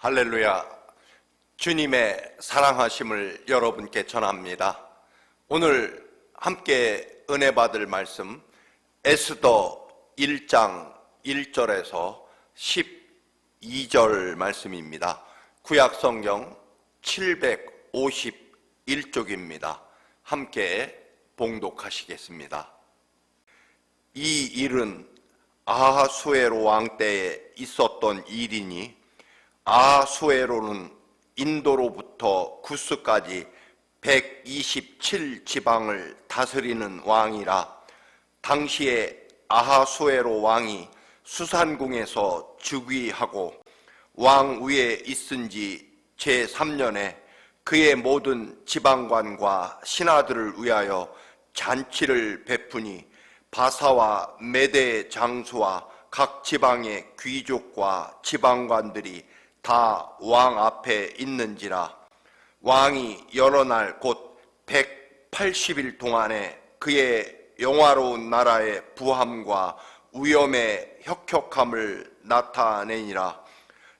할렐루야. 주님의 사랑하심을 여러분께 전합니다. 오늘 함께 은혜 받을 말씀 에스더 1장 1절에서 12절 말씀입니다. 구약성경 751쪽입니다. 함께 봉독하시겠습니다. 이 일은 아하수에로 왕 때에 있었던 일이니 아하수에로는 인도로부터 구스까지 127지방을 다스리는 왕이라. 당시에 아하수에로 왕이 수산궁에서 즉위하고 왕 위에 있은 지 제3년에 그의 모든 지방관과 신하들을 위하여 잔치를 베푸니 바사와 메대 장수와 각 지방의 귀족과 지방관들이 다 왕 앞에 있는지라. 왕이 여러 날 곧 180일 동안에 그의 영화로운 나라의 부함과 위엄의 혁혁함을 나타내니라.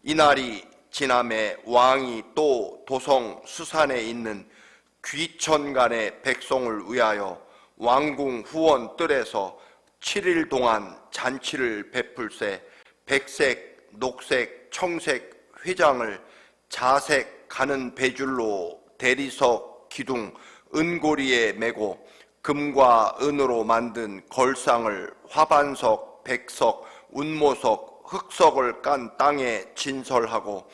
이날이 지남에 왕이 또 도성 수산에 있는 귀천간의 백성을 위하여 왕궁 후원 뜰에서 7일 동안 잔치를 베풀세 백색, 녹색, 청색 휘장을 자색 가는 배줄로 대리석 기둥 은고리에 메고 금과 은으로 만든 걸상을 화반석, 백석, 운모석, 흑석을 깐 땅에 진설하고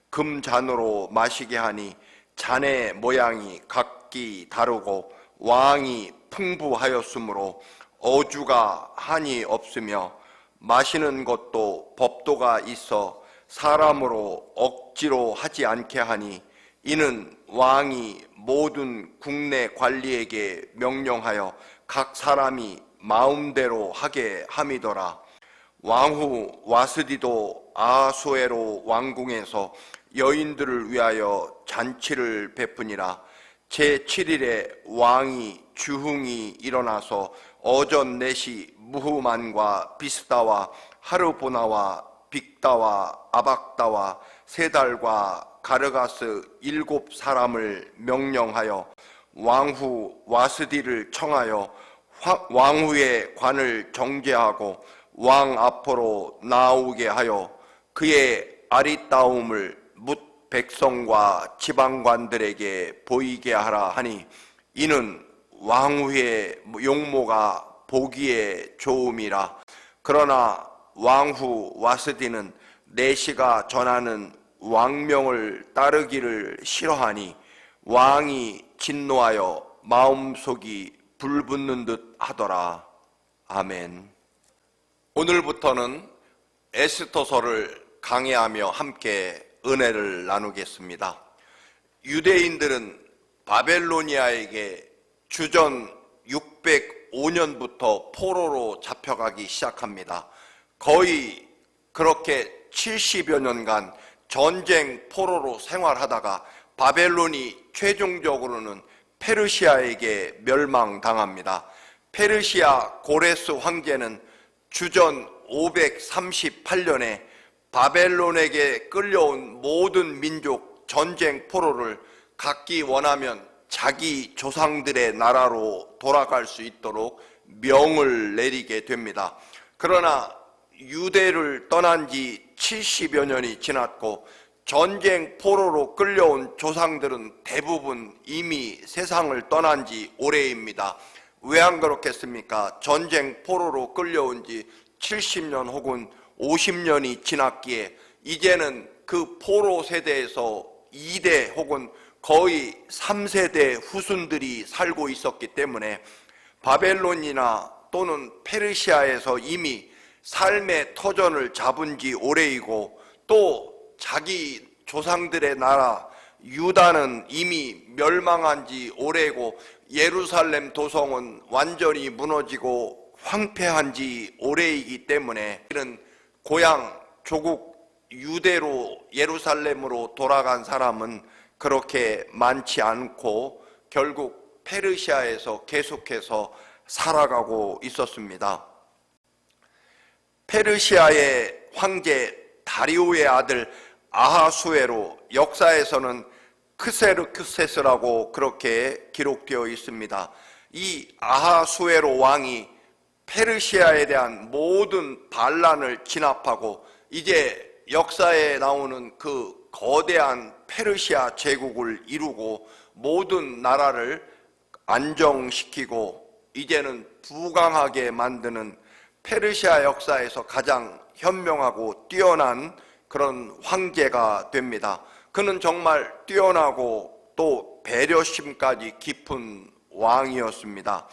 금잔으로 마시게 하니 잔의 모양이 각기 다르고 왕이 풍부하였으므로 어주가 한이 없으며 마시는 것도 법도가 있어 사람으로 억지로 하지 않게 하니 이는 왕이 모든 국내 관리에게 명령하여 각 사람이 마음대로 하게 함이더라. 왕후 와스디도 아하수에로 왕궁에서 여인들을 위하여 잔치를 베푸니라. 제7일에 왕이 주흥이 일어나서 어전 넷이 무후만과 비스다와 하르보나와 빅다와 아박다와 세달과 가르가스 7사람을 명령하여 왕후 와스디를 청하여 왕후의 관을 정죄하고 왕 앞으로 나오게 하여 그의 아리따움을 뭇 백성과 지방관들에게 보이게 하라 하니 이는 왕후의 용모가 보기에 좋음이라. 그러나 왕후 와스디는 내시가 전하는 왕명을 따르기를 싫어하니 왕이 진노하여 마음속이 불붙는 듯 하더라. 아멘. 오늘부터는 에스더서를 강해하며 함께 은혜를 나누겠습니다. 유대인들은 바벨로니아에게 주전 605년부터 포로로 잡혀가기 시작합니다. 거의 그렇게 70여 년간 전쟁 포로로 생활하다가 바벨론이 최종적으로는 페르시아에게 멸망당합니다. 페르시아 고레스 황제는 주전 538년에 바벨론에게 끌려온 모든 민족 전쟁 포로를 갖기 원하면 자기 조상들의 나라로 돌아갈 수 있도록 명을 내리게 됩니다. 그러나 유대를 떠난 지 70여 년이 지났고 전쟁 포로로 끌려온 조상들은 대부분 이미 세상을 떠난 지 오래입니다. 왜 안 그렇겠습니까? 전쟁 포로로 끌려온 지 70년 혹은 50년이 지났기에 이제는 그 포로 세대에서 2대 혹은 거의 3세대 후손들이 살고 있었기 때문에 바벨론이나 또는 페르시아에서 이미 삶의 터전을 잡은 지 오래이고 또 자기 조상들의 나라 유다는 이미 멸망한 지 오래고 예루살렘 도성은 완전히 무너지고 황폐한 지 오래이기 때문에 이는 고향 조국 유대로 예루살렘으로 돌아간 사람은 그렇게 많지 않고 결국 페르시아에서 계속해서 살아가고 있었습니다. 페르시아의 황제 다리오의 아들 아하수에로, 역사에서는 크세르크세스라고 그렇게 기록되어 있습니다. 이 아하수에로 왕이 페르시아에 대한 모든 반란을 진압하고 이제 역사에 나오는 그 거대한 페르시아 제국을 이루고 모든 나라를 안정시키고 이제는 부강하게 만드는 페르시아 역사에서 가장 현명하고 뛰어난 그런 황제가 됩니다. 그는 정말 뛰어나고 또 배려심까지 깊은 왕이었습니다.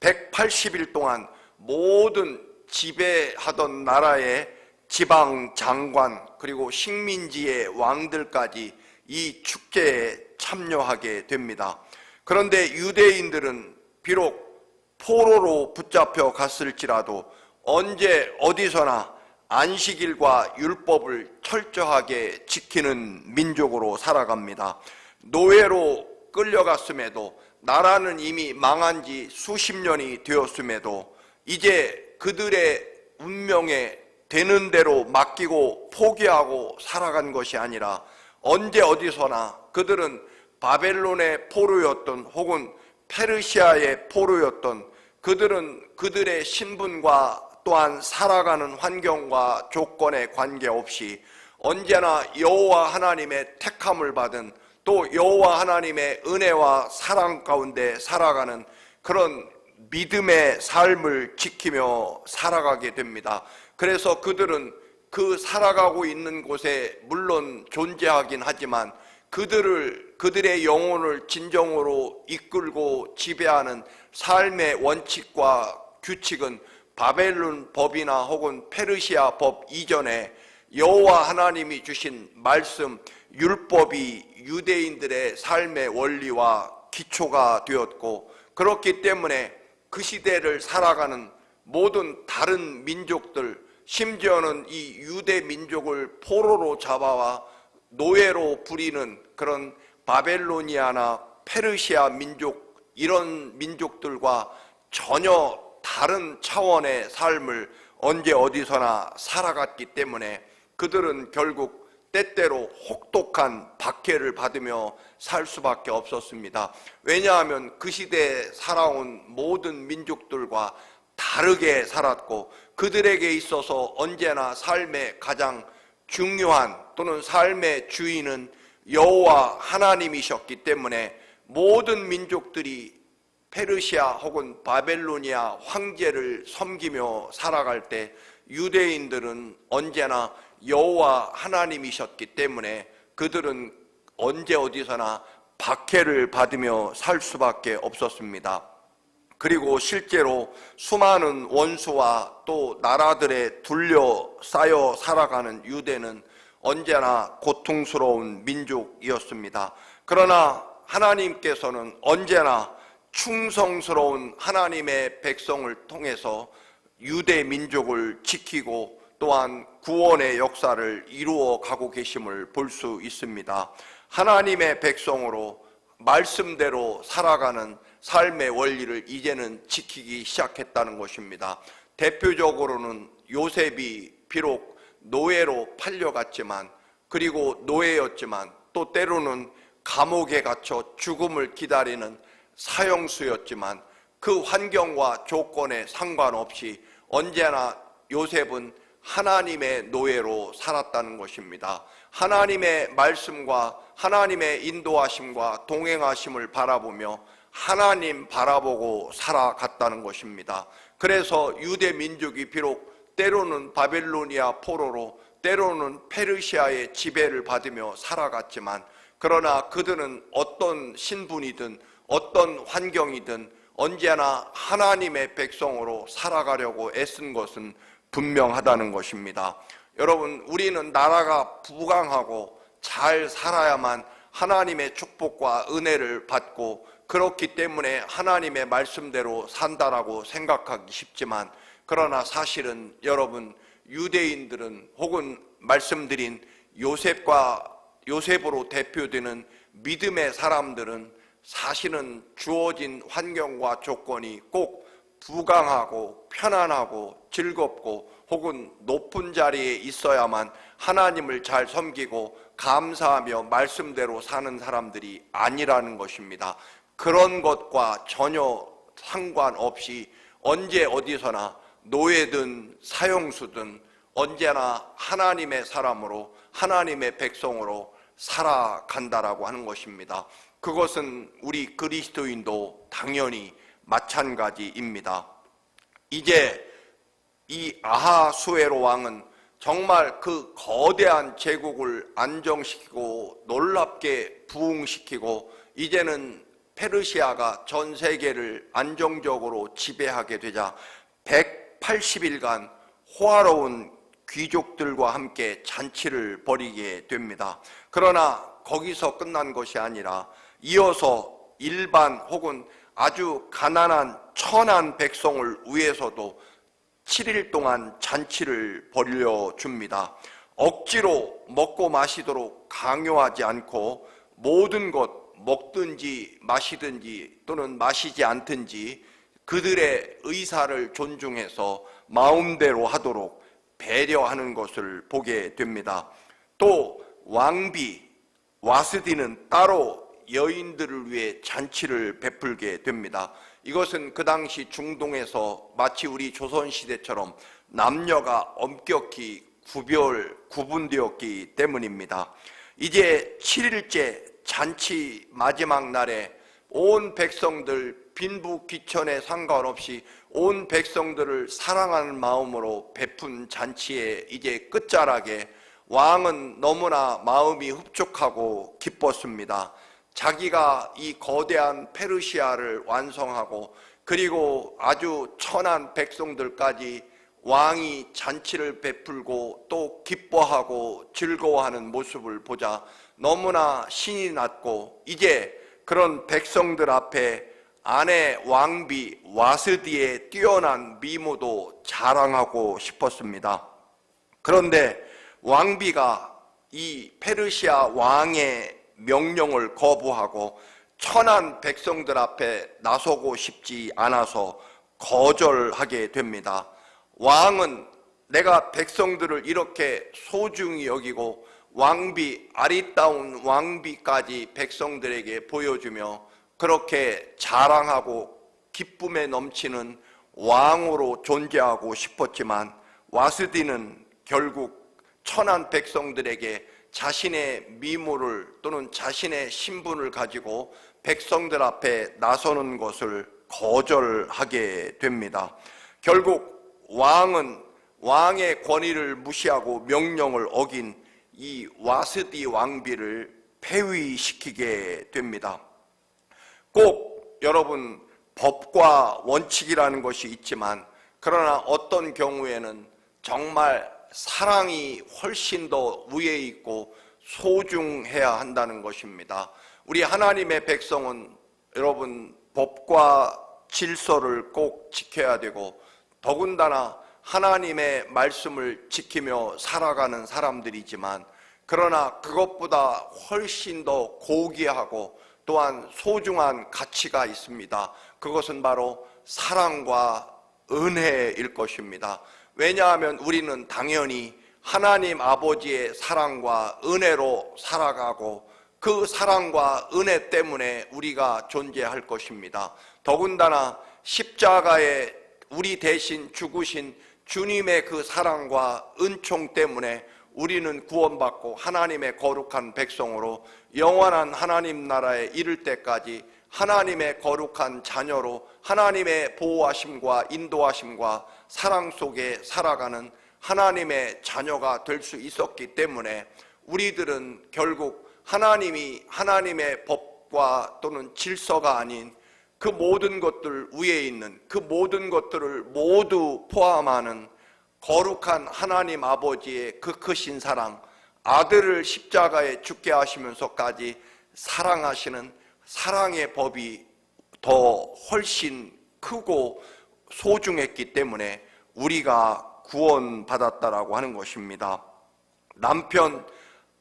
180일 동안 모든 지배하던 나라의 지방 장관 그리고 식민지의 왕들까지 이 축제에 참여하게 됩니다. 그런데 유대인들은 비록 포로로 붙잡혀 갔을지라도 언제 어디서나 안식일과 율법을 철저하게 지키는 민족으로 살아갑니다. 노예로 끌려갔음에도 나라는 이미 망한 지 수십 년이 되었음에도 이제 그들의 운명에 되는 대로 맡기고 포기하고 살아간 것이 아니라 언제 어디서나 그들은 바벨론의 포로였던 혹은 페르시아의 포로였던 그들은 그들의 신분과 또한 살아가는 환경과 조건에 관계없이 언제나 여호와 하나님의 택함을 받은 또 여호와 하나님의 은혜와 사랑 가운데 살아가는 그런 믿음의 삶을 지키며 살아가게 됩니다. 그래서 그들은 그 살아가고 있는 곳에 물론 존재하긴 하지만 그들의 영혼을 진정으로 이끌고 지배하는 삶의 원칙과 규칙은 바벨론 법이나 혹은 페르시아 법 이전에 여호와 하나님이 주신 말씀, 율법이 유대인들의 삶의 원리와 기초가 되었고 그렇기 때문에 그 시대를 살아가는 모든 다른 민족들, 심지어는 이 유대 민족을 포로로 잡아와 노예로 부리는 그런 바벨로니아나 페르시아 민족, 이런 민족들과 전혀 다른 차원의 삶을 언제 어디서나 살아갔기 때문에 그들은 결국 때때로 혹독한 박해를 받으며 살 수밖에 없었습니다. 왜냐하면 그 시대에 살아온 모든 민족들과 다르게 살았고 그들에게 있어서 언제나 삶의 가장 중요한 또는 삶의 주인은 여호와 하나님이셨기 때문에 모든 민족들이 페르시아 혹은 바벨로니아 황제를 섬기며 살아갈 때 유대인들은 언제나 여호와 하나님이셨기 때문에 그들은 언제 어디서나 박해를 받으며 살 수밖에 없었습니다. 그리고 실제로 수많은 원수와 또 나라들에 둘러싸여 살아가는 유대는 언제나 고통스러운 민족이었습니다. 그러나 하나님께서는 언제나 충성스러운 하나님의 백성을 통해서 유대 민족을 지키고 또한 구원의 역사를 이루어 가고 계심을 볼 수 있습니다. 하나님의 백성으로 말씀대로 살아가는 삶의 원리를 이제는 지키기 시작했다는 것입니다. 대표적으로는 요셉이 비록 노예로 팔려갔지만 그리고 노예였지만 또 때로는 감옥에 갇혀 죽음을 기다리는 사형수였지만 그 환경과 조건에 상관없이 언제나 요셉은 하나님의 노예로 살았다는 것입니다. 하나님의 말씀과 하나님의 인도하심과 동행하심을 바라보며 하나님 바라보고 살아갔다는 것입니다. 그래서 유대 민족이 비록 때로는 바벨로니아 포로로 때로는 페르시아의 지배를 받으며 살아갔지만 그러나 그들은 어떤 신분이든 어떤 환경이든 언제나 하나님의 백성으로 살아가려고 애쓴 것은 분명하다는 것입니다. 여러분, 우리는 나라가 부강하고 잘 살아야만 하나님의 축복과 은혜를 받고 그렇기 때문에 하나님의 말씀대로 산다라고 생각하기 쉽지만 그러나 사실은 여러분, 유대인들은 혹은 말씀드린 요셉으로 대표되는 믿음의 사람들은 사실은 주어진 환경과 조건이 꼭 부강하고 편안하고 즐겁고 혹은 높은 자리에 있어야만 하나님을 잘 섬기고 감사하며 말씀대로 사는 사람들이 아니라는 것입니다. 그런 것과 전혀 상관없이 언제 어디서나 노예든 사형수든 언제나 하나님의 사람으로 하나님의 백성으로 살아간다라고 하는 것입니다. 그것은 우리 그리스도인도 당연히 마찬가지입니다. 이제 이 아하수에로 왕은 정말 그 거대한 제국을 안정시키고 놀랍게 부흥시키고 이제는 페르시아가 전 세계를 안정적으로 지배하게 되자 180일간 호화로운 귀족들과 함께 잔치를 벌이게 됩니다. 그러나 거기서 끝난 것이 아니라 이어서 일반 혹은 아주 가난한 천한 백성을 위해서도 7일 동안 잔치를 벌려줍니다. 억지로 먹고 마시도록 강요하지 않고 모든 것 먹든지 마시든지 또는 마시지 않든지 그들의 의사를 존중해서 마음대로 하도록 배려하는 것을 보게 됩니다. 또 왕비 와스디는 따로 여인들을 위해 잔치를 베풀게 됩니다. 이것은 그 당시 중동에서 마치 우리 조선시대처럼 남녀가 엄격히 구분되었기 때문입니다. 이제 7일째 잔치 마지막 날에 온 백성들 빈부귀천에 상관없이 온 백성들을 사랑하는 마음으로 베푼 잔치의 이제 끝자락에 왕은 너무나 마음이 흡족하고 기뻤습니다. 자기가 이 거대한 페르시아를 완성하고 그리고 아주 천한 백성들까지 왕이 잔치를 베풀고 또 기뻐하고 즐거워하는 모습을 보자 너무나 신이 났고 이제 그런 백성들 앞에 아내 왕비 와스디의 뛰어난 미모도 자랑하고 싶었습니다. 그런데 왕비가 이 페르시아 왕의 명령을 거부하고 천한 백성들 앞에 나서고 싶지 않아서 거절하게 됩니다. 왕은 내가 백성들을 이렇게 소중히 여기고 아리따운 왕비까지 백성들에게 보여주며 그렇게 자랑하고 기쁨에 넘치는 왕으로 존재하고 싶었지만 와스디는 결국 천한 백성들에게 자신의 미모를 또는 자신의 신분을 가지고 백성들 앞에 나서는 것을 거절하게 됩니다. 결국 왕은 왕의 권위를 무시하고 명령을 어긴 이 와스디 왕비를 폐위시키게 됩니다. 꼭 여러분 법과 원칙이라는 것이 있지만 그러나 어떤 경우에는 정말 사랑이 훨씬 더 위에 있고 소중해야 한다는 것입니다. 우리 하나님의 백성은 여러분 법과 질서를 꼭 지켜야 되고 더군다나 하나님의 말씀을 지키며 살아가는 사람들이지만 그러나 그것보다 훨씬 더 고귀하고 또한 소중한 가치가 있습니다. 그것은 바로 사랑과 은혜일 것입니다. 왜냐하면 우리는 당연히 하나님 아버지의 사랑과 은혜로 살아가고 그 사랑과 은혜 때문에 우리가 존재할 것입니다. 더군다나 십자가에 우리 대신 죽으신 주님의 그 사랑과 은총 때문에 우리는 구원받고 하나님의 거룩한 백성으로 영원한 하나님 나라에 이를 때까지 하나님의 거룩한 자녀로 하나님의 보호하심과 인도하심과 사랑 속에 살아가는 하나님의 자녀가 될 수 있었기 때문에 우리들은 결국 하나님이 하나님의 법과 또는 질서가 아닌 그 모든 것들 위에 있는 그 모든 것들을 모두 포함하는 거룩한 하나님 아버지의 그 크신 사랑, 아들을 십자가에 죽게 하시면서까지 사랑하시는 사랑의 법이 더 훨씬 크고 소중했기 때문에 우리가 구원받았다라고 하는 것입니다. 남편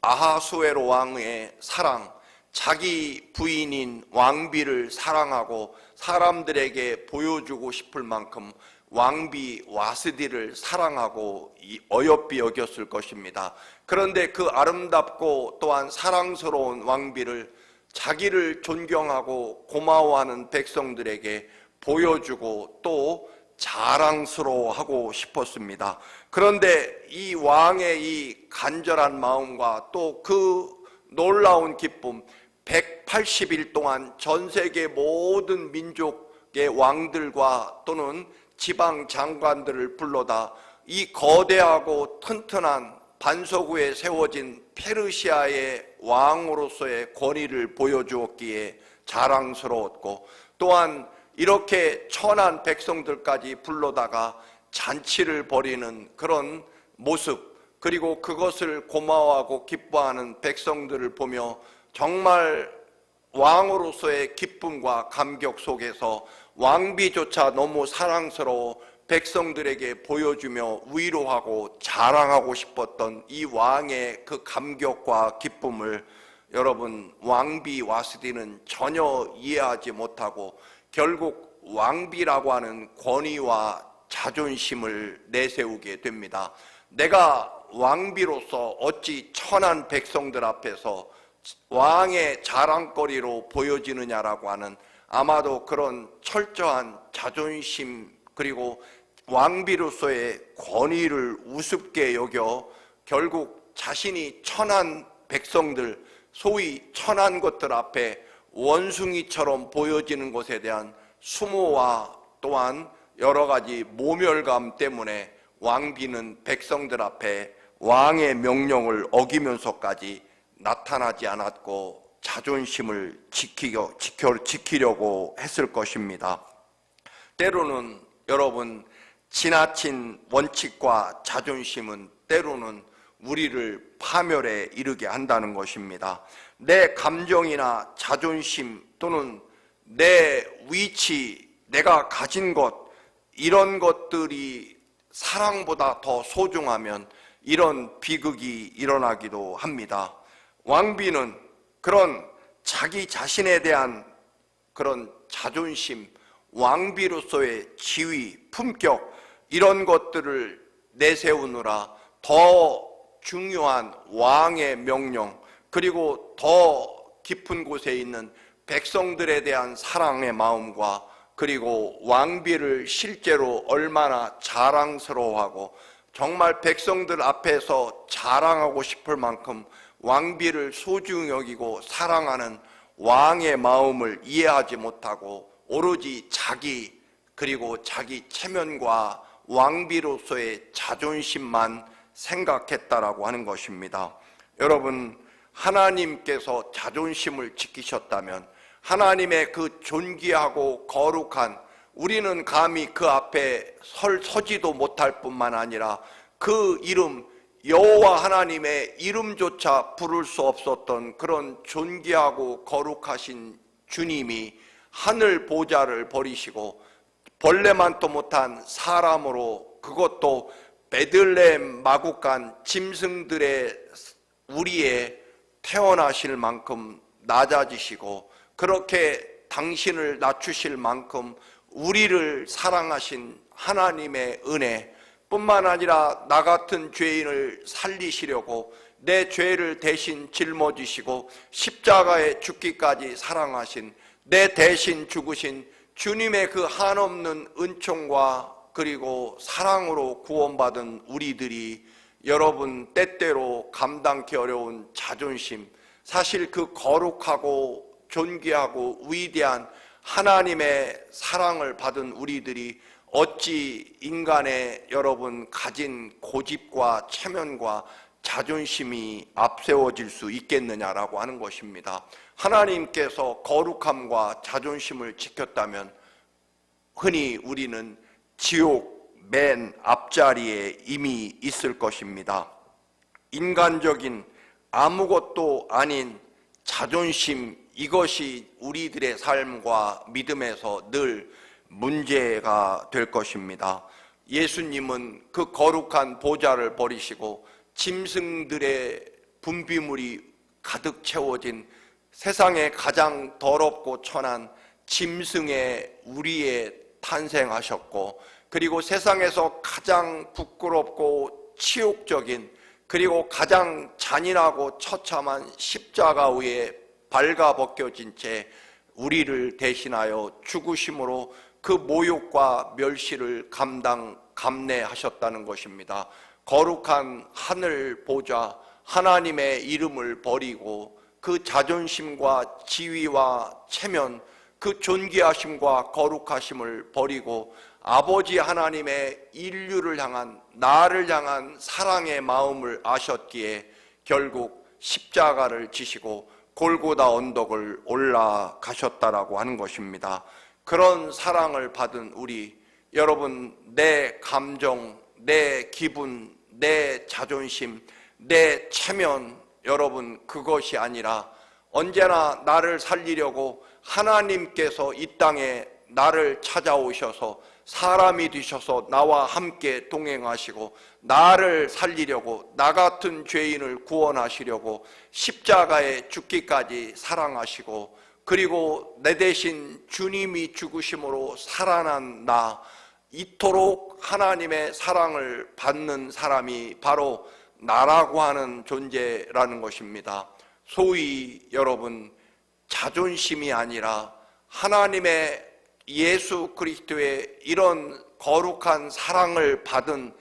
아하수에로 왕의 사랑, 자기 부인인 왕비를 사랑하고 사람들에게 보여주고 싶을 만큼 왕비 와스디를 사랑하고 어여삐 여겼을 것입니다. 그런데 그 아름답고 또한 사랑스러운 왕비를 자기를 존경하고 고마워하는 백성들에게 보여주고 또 자랑스러워하고 싶었습니다. 그런데 이 왕의 이 간절한 마음과 또 그 놀라운 기쁨, 180일 동안 전 세계 모든 민족의 왕들과 또는 지방 장관들을 불러다 이 거대하고 튼튼한 반석 위에 세워진 페르시아의 왕으로서의 권위를 보여주었기에 자랑스러웠고, 또한 이렇게 천한 백성들까지 불러다가 잔치를 벌이는 그런 모습, 그리고 그것을 고마워하고 기뻐하는 백성들을 보며 정말 왕으로서의 기쁨과 감격 속에서 왕비조차 너무 사랑스러워 백성들에게 보여주며 위로하고 자랑하고 싶었던 이 왕의 그 감격과 기쁨을 여러분, 왕비 와스디는 전혀 이해하지 못하고 결국 왕비라고 하는 권위와 자존심을 내세우게 됩니다. 내가 왕비로서 어찌 천한 백성들 앞에서 왕의 자랑거리로 보여지느냐라고 하는 아마도 그런 철저한 자존심, 그리고 왕비로서의 권위를 우습게 여겨 결국 자신이 천한 백성들, 소위 천한 것들 앞에 원숭이처럼 보여지는 것에 대한 수모와 또한 여러 가지 모멸감 때문에 왕비는 백성들 앞에 왕의 명령을 어기면서까지 나타나지 않았고 자존심을 지키려고 했을 것입니다. 때로는 여러분, 지나친 원칙과 자존심은 때로는 우리를 파멸에 이르게 한다는 것입니다. 내 감정이나 자존심 또는 내 위치, 내가 가진 것, 이런 것들이 사랑보다 더 소중하면 이런 비극이 일어나기도 합니다. 왕비는 그런 자기 자신에 대한 그런 자존심, 왕비로서의 지위, 품격, 이런 것들을 내세우느라 더 중요한 왕의 명령, 그리고 더 깊은 곳에 있는 백성들에 대한 사랑의 마음과 그리고 왕비를 실제로 얼마나 자랑스러워하고 정말 백성들 앞에서 자랑하고 싶을 만큼 왕비를 소중히 여기고 사랑하는 왕의 마음을 이해하지 못하고 오로지 자기, 그리고 자기 체면과 왕비로서의 자존심만 생각했다라고 하는 것입니다. 여러분, 하나님께서 자존심을 지키셨다면 하나님의 그 존귀하고 거룩한, 우리는 감히 그 앞에 서지도 못할 뿐만 아니라 그 이름, 여호와 하나님의 이름조차 부를 수 없었던 그런 존귀하고 거룩하신 주님이 하늘 보좌를 버리시고 벌레만도 못한 사람으로, 그것도 베들레헴 마구간 짐승들의 우리에 태어나실 만큼 낮아지시고, 그렇게 당신을 낮추실 만큼 우리를 사랑하신 하나님의 은혜 뿐만 아니라 나 같은 죄인을 살리시려고 내 죄를 대신 짊어지시고 십자가에 죽기까지 사랑하신, 내 대신 죽으신 주님의 그 한없는 은총과 그리고 사랑으로 구원받은 우리들이 여러분, 때때로 감당기 어려운 자존심, 사실 그 거룩하고 존귀하고 위대한 하나님의 사랑을 받은 우리들이 어찌 인간의 여러분 가진 고집과 체면과 자존심이 앞세워질 수 있겠느냐라고 하는 것입니다. 하나님께서 거룩함과 자존심을 지켰다면 흔히 우리는 지옥 맨 앞자리에 이미 있을 것입니다. 인간적인 아무것도 아닌 자존심, 이것이 우리들의 삶과 믿음에서 늘 문제가 될 것입니다. 예수님은 그 거룩한 보좌를 버리시고 짐승들의 분비물이 가득 채워진 세상에 가장 더럽고 천한 짐승의 우리에 탄생하셨고, 그리고 세상에서 가장 부끄럽고 치욕적인, 그리고 가장 잔인하고 처참한 십자가 위에 발가벗겨진 채 우리를 대신하여 죽으심으로 그 모욕과 멸시를 감내하셨다는 것입니다. 거룩한 하늘 보좌 하나님의 이름을 버리고 그 자존심과 지위와 체면, 그 존귀하심과 거룩하심을 버리고 아버지 하나님의 인류를 향한, 나를 향한 사랑의 마음을 아셨기에 결국 십자가를 지시고 골고다 언덕을 올라가셨다라고 하는 것입니다. 그런 사랑을 받은 우리, 여러분, 내 감정, 내 기분, 내 자존심, 내 체면, 여러분, 그것이 아니라 언제나 나를 살리려고 하나님께서 이 땅에 나를 찾아오셔서 사람이 되셔서 나와 함께 동행하시고 나를 살리려고, 나 같은 죄인을 구원하시려고 십자가에 죽기까지 사랑하시고, 그리고 내 대신 주님이 죽으심으로 살아난 나, 이토록 하나님의 사랑을 받는 사람이 바로 나라고 하는 존재라는 것입니다. 소위 여러분, 자존심이 아니라 하나님의 예수 그리스도의 이런 거룩한 사랑을 받은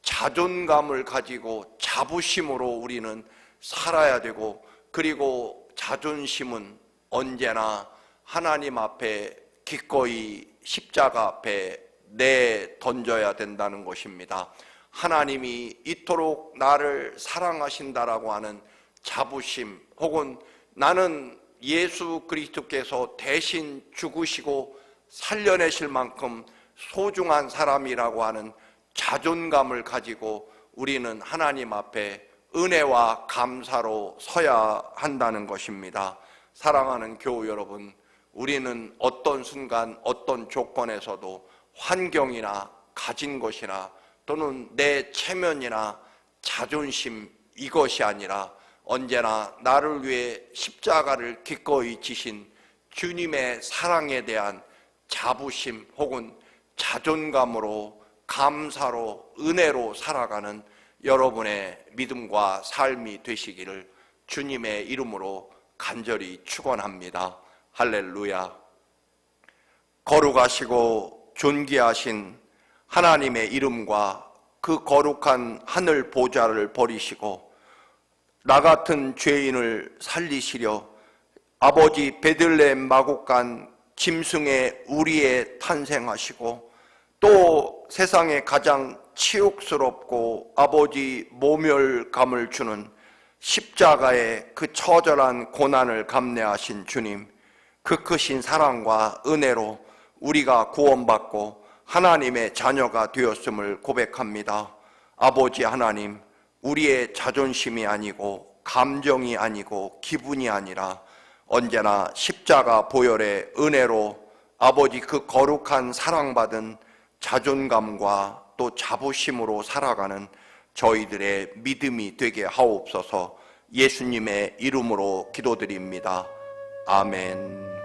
자존감을 가지고 자부심으로 우리는 살아야 되고, 그리고 자존심은 언제나 하나님 앞에 기꺼이 십자가 앞에 내던져야 된다는 것입니다. 하나님이 이토록 나를 사랑하신다라고 하는 자부심, 혹은 나는 예수 그리스도께서 대신 죽으시고 살려내실 만큼 소중한 사람이라고 하는 자존감을 가지고 우리는 하나님 앞에 은혜와 감사로 서야 한다는 것입니다. 사랑하는 교우 여러분, 우리는 어떤 순간 어떤 조건에서도 환경이나 가진 것이나 또는 내 체면이나 자존심, 이것이 아니라 언제나 나를 위해 십자가를 기꺼이 지신 주님의 사랑에 대한 자부심 혹은 자존감으로, 감사로, 은혜로 살아가는 여러분의 믿음과 삶이 되시기를 주님의 이름으로 간절히 축원합니다. 할렐루야. 거룩하시고 존귀하신 하나님의 이름과 그 거룩한 하늘 보좌를 버리시고 나 같은 죄인을 살리시려 아버지 베들레헴 마곡간 짐승의 우리에 탄생하시고, 또 세상에 가장 치욕스럽고 아버지 모멸감을 주는 십자가의 그 처절한 고난을 감내하신 주님, 그 크신 사랑과 은혜로 우리가 구원받고 하나님의 자녀가 되었음을 고백합니다. 아버지 하나님, 우리의 자존심이 아니고 감정이 아니고 기분이 아니라 언제나 십자가 보혈의 은혜로 아버지 그 거룩한 사랑받은 자존감과 또 자부심으로 살아가는 저희들의 믿음이 되게 하옵소서. 예수님의 이름으로 기도드립니다. 아멘.